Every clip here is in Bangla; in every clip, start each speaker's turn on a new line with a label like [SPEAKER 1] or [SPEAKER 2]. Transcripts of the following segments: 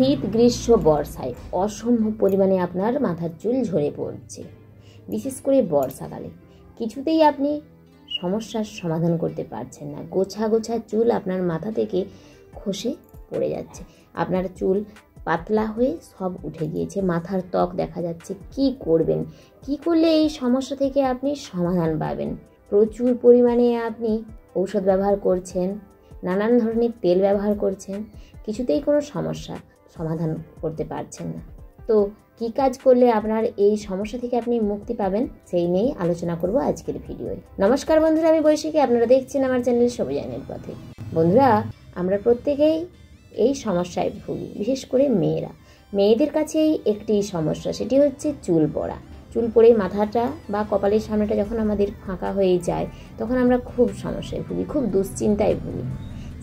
[SPEAKER 1] শীত গ্রীষ্ম বর্ষায় অসম্ভব পরিমাণে আপনার মাথার চুল ঝরে পড়ছে। বিশেষ করে বর্ষাকালে কিছুতেই আপনি সমস্যার সমাধান করতে পারছেন না। গোছা গোছা চুল আপনার মাথা থেকে খসে পড়ে যাচ্ছে, আপনার চুল পাতলা হয়ে সব উঠে গিয়েছে, মাথার ত্বক দেখা যাচ্ছে। কি করবেন? কি করলে এই সমস্যা থেকে আপনি সমাধান পাবেন? প্রচুর পরিমাণে আপনি ঔষধ ব্যবহার করছেন, নানান ধরনের তেল ব্যবহার করছেন, কিছুতেই কোনো সমস্যা সমাধান করতে পারছেন না। তো কি কাজ করলে আপনার এই সমস্যা থেকে আপনি মুক্তি পাবেন, সেই নিয়েই আলোচনা করব আজকের ভিডিওয়ে। নমস্কার বন্ধুরা, আমি বৈশাখী, আপনারা দেখছেন আমার চ্যানেল সবুজ আইনের পথে। বন্ধুরা, আমরা প্রত্যেকেই এই সমস্যায় ভুগি, বিশেষ করে মেয়েদের কাছেই একটি সমস্যা, সেটি হচ্ছে চুল পড়া। চুল পড়ে মাথাটা বা কপালের সামনেটা যখন আমাদের ফাঁকা হয়ে যায়, তখন আমরা খুব সমস্যায় ভুগি, খুব দুশ্চিন্তায় ভুগি।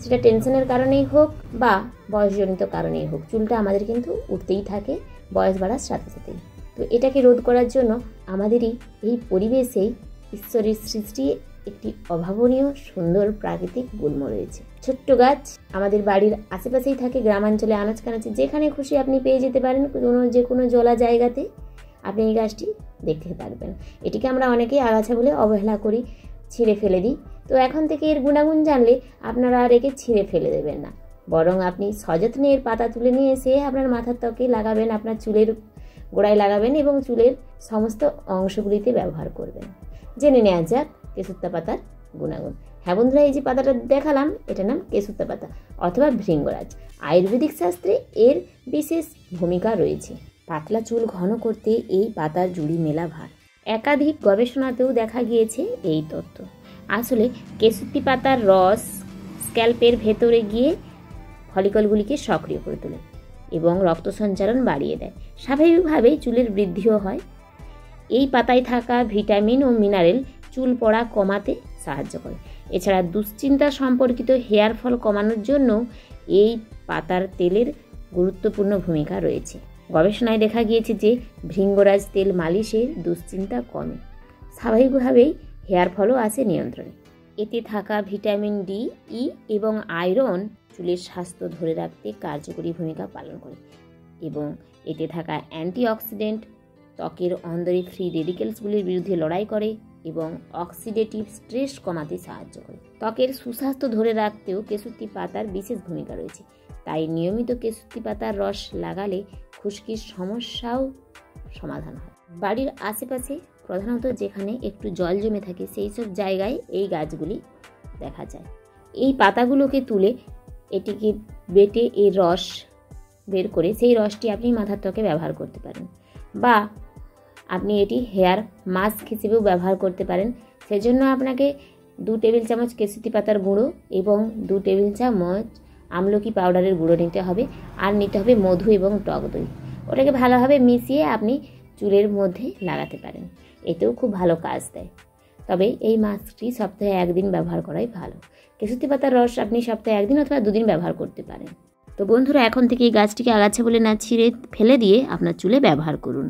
[SPEAKER 1] সেটা টেনশনের কারণেই হোক বা বয়সজনিত কারণেই হোক, চুলটা আমাদের কিন্তু উঠতেই থাকে বয়স বাড়ার সাথে সাথেই। তো এটাকে রোধ করার জন্য আমাদেরই এই পরিবেশেই ঈশ্বরের সৃষ্টি একটি অভাবনীয় সুন্দর প্রাকৃতিক গুল্ম রয়েছে। ছোট্ট গাছ আমাদের বাড়ির আশেপাশেই থাকে, গ্রামাঞ্চলে আনাচ কানাচে যেখানে খুশি আপনি পেয়ে যেতে পারেন, যে কোনো জলা জায়গাতে আপনি এই গাছটি দেখতে পারবেন। এটিকে আমরা অনেকেই আগাছা বলে অবহেলা করি, ছিঁড়ে ফেলে দিই। তো এখন থেকে এর গুণাগুণ জানলে আপনারা আর একে ছিঁড়ে ফেলে দেবেন না, বরং আপনি সযত্নে এর পাতা তুলে নিয়ে এসে আপনার মাথার ত্বকে লাগাবেন, আপনার চুলের গোড়ায় লাগাবেন এবং চুলের সমস্ত অংশগুলিতে ব্যবহার করবেন। জেনে নেওয়া যাক কেশুত্তা পাতার গুণাগুণ। হ্যাঁ বন্ধুরা, এই যে পাতাটা দেখালাম, এটার নাম কেশুত্তা পাতা অথবা ভৃঙ্গরাজ। আয়ুর্বেদিক শাস্ত্রে এর বিশেষ ভূমিকা রয়েছে। পাতলা চুল ঘন করতে এই পাতার জুড়ি মেলা ভার। একাধিক গবেষণাতেও দেখা গিয়েছে এই তথ্য। আসলে কেশুত্তি পাতার রস স্ক্যাল্পের ভেতরে গিয়ে ফলিকলগুলিকে সক্রিয় করে তোলে এবং রক্ত সঞ্চালন বাড়িয়ে দেয়। স্বাভাবিকভাবেই চুলের বৃদ্ধিও হয়। এই পাতায় থাকা ভিটামিন ও মিনারেল চুল পড়া কমাতে সাহায্য করে। এছাড়া দুশ্চিন্তা সম্পর্কিত হেয়ার ফল কমানোর জন্য এই পাতার তেলের গুরুত্বপূর্ণ ভূমিকা রয়েছে। গবেষণায় দেখা গিয়েছে যে ভৃঙ্গরাজ তেল মালিশে দুশ্চিন্তা কমে, স্বাভাবিকভাবেই হেয়ার ফলও আসে নিয়ন্ত্রণে। এতে থাকা ভিটামিন ডি, ই এবং আয়রন চুলের স্বাস্থ্য ধরে রাখতে কার্যকরী ভূমিকা পালন করে এবং এতে থাকা অ্যান্টিঅক্সিডেন্ট ত্বকের অন্দরে ফ্রি রেডিকেলসগুলির বিরুদ্ধে লড়াই করে এবং অক্সিডেটিভ স্ট্রেস কমাতে সাহায্য করে। ত্বকের সুস্বাস্থ্য ধরে রাখতেও কেশুত্তি পাতার বিশেষ ভূমিকা রয়েছে। তাই নিয়মিত কেশুত্তি পাতার রস লাগালে খুশকির সমস্যাও সমাধান হয়। বাড়ির আশেপাশে প্রধানত যেখানে একটু জল জমে থাকে সেই সব জায়গায় এই গাছগুলি দেখা যায়। এই পাতাগুলোকে তুলে এটিকে বেটে এর রস বের করে সেই রসটি আপনি মাথার ত্বকে ব্যবহার করতে পারেন, বা আপনি এটি হেয়ার মাস্ক হিসেবেও ব্যবহার করতে পারেন। সেজন্য আপনাকে 2 টেবিল চামচ কেশুত্তি পাতার গুঁড়ো এবং 2 টেবিল চামচ আমলকি পাউডারের গুঁড়ো নিতে হবে, আর নিতে হবে মধু এবং টক দই। ওটাকে ভালোভাবে মিশিয়ে আপনি চুলের মধ্যে লাগাতে পারেন, এতেও খুব ভালো কাজ দেয়। তবে এই মাস্কটি সপ্তাহে 1 দিন ব্যবহার করাই ভালো। কেশুত্তি পাতার রস আপনি সপ্তাহে 1 দিন অথবা 2 দিন ব্যবহার করতে পারেন। তো বন্ধুরা, এখন থেকে এই গাছটিকে আগাছা বলে না ছিঁড়ে ফেলে দিয়ে আপনার চুলে ব্যবহার করুন।